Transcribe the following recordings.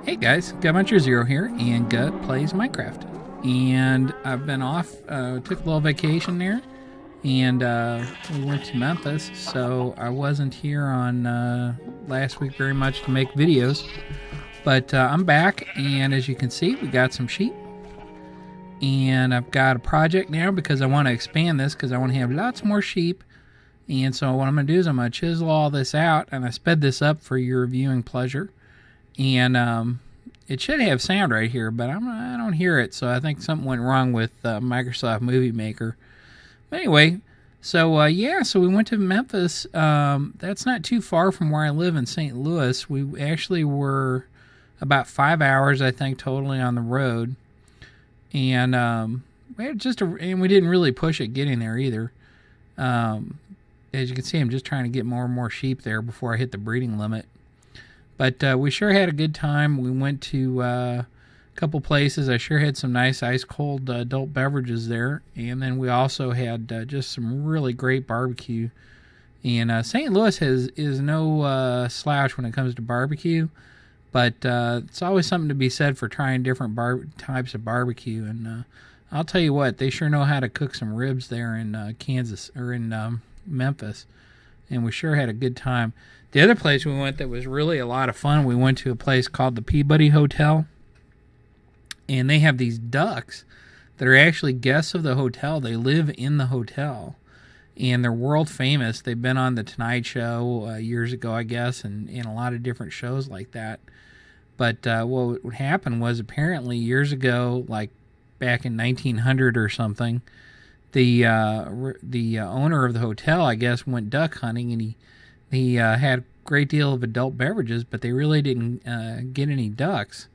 Hey guys, Gutmuncher Zero here, and Gut plays Minecraft. And I've been off, took a little vacation there, and we went to Memphis, so I wasn't here on last week very much to make videos. But I'm back, and as you can see, we got some sheep. And I've got a project now because I want to expand this because I want to have lots more sheep. And so what I'm going to do is I'm going to chisel all this out, and I sped this up for your viewing pleasure. And it should have sound right here, but I don't hear it, so I think something went wrong with Microsoft Movie Maker. But anyway, so so we went to Memphis. That's not too far from where I live in St. Louis. We actually were about 5 hours, I think, totally on the road. And we had and we didn't really push it getting there either. As you can see, I'm just trying to get more and more sheep there before I hit the breeding limit. But we sure had a good time. We went to a couple places. I sure had some nice ice-cold adult beverages there. And then we also had just some really great barbecue. And St. Louis is no slouch when it comes to barbecue. But it's always something to be said for trying different types of barbecue. And I'll tell you what, they sure know how to cook some ribs there in Kansas, or in Memphis. And we sure had a good time. The other place we went that was really a lot of fun, we went to a place called the Peabody Hotel. And they have these ducks that are actually guests of the hotel. They live in the hotel. And they're world famous. They've been on The Tonight Show years ago, I guess, and in a lot of different shows like that. But what happened was apparently years ago, like back in 1900 or something, the owner of the hotel, I guess, went duck hunting, and he had a great deal of adult beverages, but they really didn't get any ducks.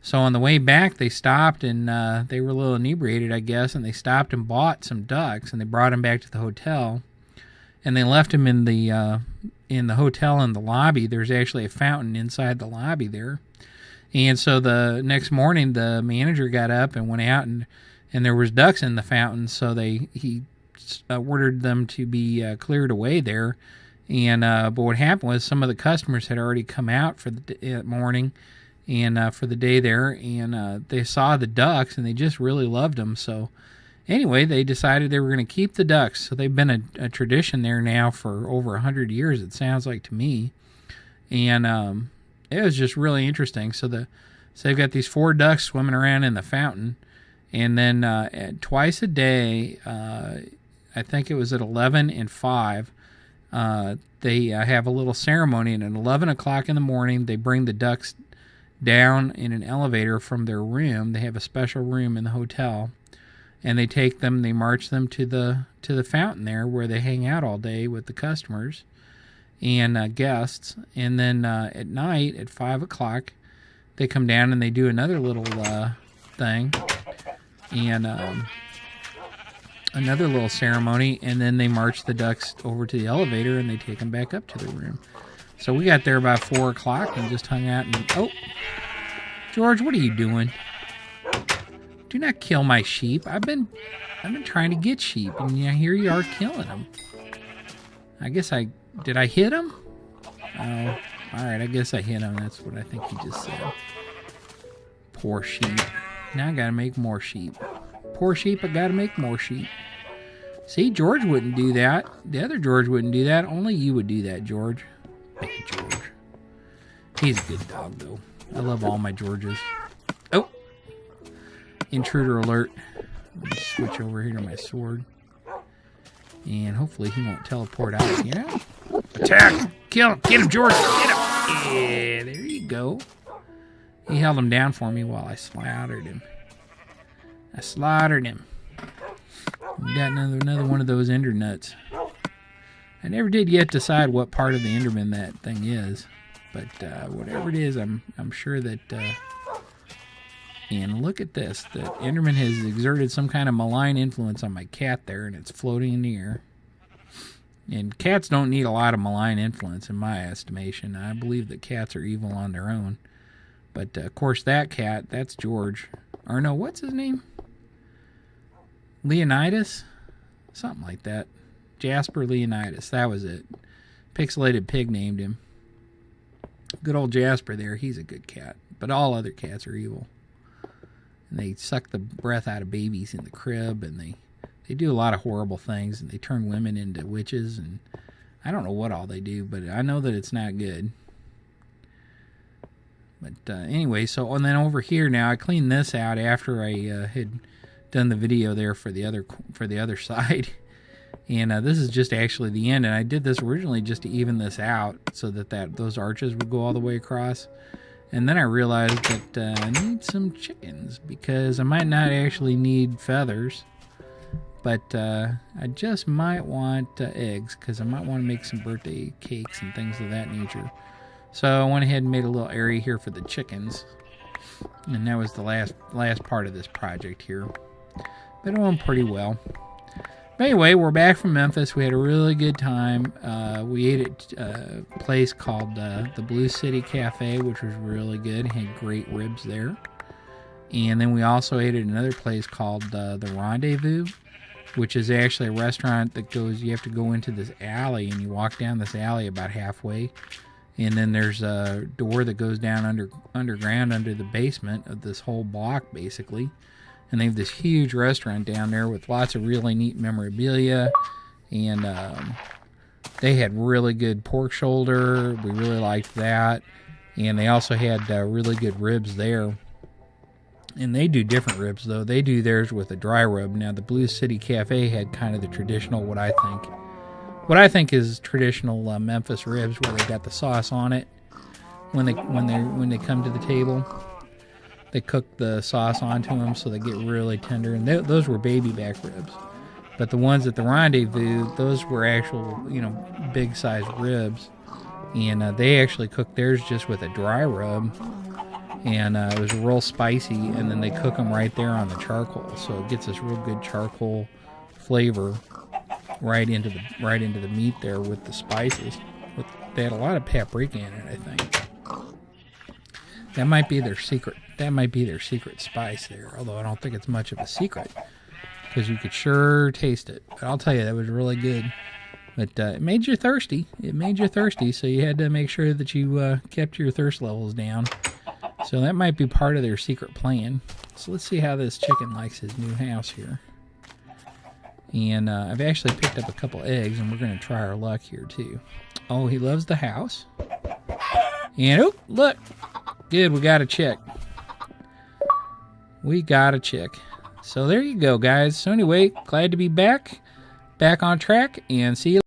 So on the way back, they stopped, and they were a little inebriated, I guess, and they stopped and bought some ducks, and they brought them back to the hotel, and they left them in the hotel in the lobby. There's actually a fountain inside the lobby there. And so the next morning, the manager got up and went out, and there was ducks in the fountain, so he ordered them to be cleared away there. And but what happened was some of the customers had already come out for the morning and for the day there, and they saw the ducks, and they just really loved them. So anyway, they decided they were going to keep the ducks. So they've been a tradition there now for over 100 years, it sounds like to me. And it was just really interesting. So they've got these 4 ducks swimming around in the fountain. And then twice a day, I think it was at 11 and 5, they have a little ceremony. And at 11 o'clock in the morning, they bring the ducks down in an elevator from their room. They have a special room in the hotel. And they take them, they march them to the fountain there where they hang out all day with the customers and guests. And then at night, at 5 o'clock, they come down and they do another little thing. And another little ceremony, and then they march the ducks over to the elevator and they take them back up to their room. So we got there about 4 o'clock and just hung out. And oh, George, what are you doing? Do not kill my sheep. I've been trying to get sheep, and here you are killing them. I guess did I hit him? Oh, all right. I guess I hit him. That's what I think he just said. Poor sheep. Now I gotta make more sheep. Poor sheep, I gotta make more sheep. See, George wouldn't do that. The other George wouldn't do that. Only you would do that, George. Bad George. He's a good dog, though. I love all my Georges. Oh! Intruder alert. Let me switch over here to my sword. And hopefully he won't teleport out, you know? Attack! Kill him! Get him, George! Get him! Yeah, there you go. He held him down for me while I slaughtered him. I slaughtered him. We got another one of those ender nuts. I never did yet decide what part of the enderman that thing is. But whatever it is, I'm sure that... and look at this. The enderman has exerted some kind of malign influence on my cat there, and it's floating in the air. And cats don't need a lot of malign influence, in my estimation. I believe that cats are evil on their own. But, of course, that cat, that's George. Or no, what's his name? Leonidas? Something like that. Jasper Leonidas, that was it. Pixelated Pig named him. Good old Jasper there, he's a good cat. But all other cats are evil. And they suck the breath out of babies in the crib, and they do a lot of horrible things, and they turn women into witches, and I don't know what all they do, but I know that it's not good. But anyway, so and then over here now, I cleaned this out after I had done the video there for the other side, and this is just actually the end. And I did this originally just to even this out so that those arches would go all the way across. And then I realized that I need some chickens because I might not actually need feathers, but I just might want eggs because I might want to make some birthday cakes and things of that nature. So I went ahead and made a little area here for the chickens, and that was the last part of this project here. But it went pretty well. But anyway, we're back from Memphis. We had a really good time. We ate at a place called the Blue City Cafe, which was really good. It had great ribs there. And then we also ate at another place called the Rendezvous, which is actually a restaurant that you have to go into this alley, and you walk down this alley about halfway. And then there's a door that goes down underground under the basement of this whole block, basically. And they have this huge restaurant down there with lots of really neat memorabilia. And they had really good pork shoulder. We really liked that. And they also had really good ribs there. And they do different ribs, though. They do theirs with a dry rub. Now, the Blue City Cafe had kind of the traditional, what I think is traditional Memphis ribs, where they got the sauce on it when they come to the table. They cook the sauce onto them so they get really tender, and those were baby back ribs. But the ones at the Rendezvous, those were actual, big size ribs, and they actually cooked theirs just with a dry rub, and it was real spicy. And then they cook them right there on the charcoal, so it gets this real good charcoal flavor right into the meat there with the spices. They had a lot of paprika in it, I think. That might be their secret. That might be their secret spice there. Although I don't think it's much of a secret, because you could sure taste it. But I'll tell you, that was really good. But it made you thirsty. So you had to make sure that you kept your thirst levels down. So that might be part of their secret plan. So let's see how this chicken likes his new house here. And I've actually picked up a couple eggs, and we're going to try our luck here, too. Oh, he loves the house. And, oh, look. Good, we got a chick. So there you go, guys. So anyway, glad to be back on track, and see you later.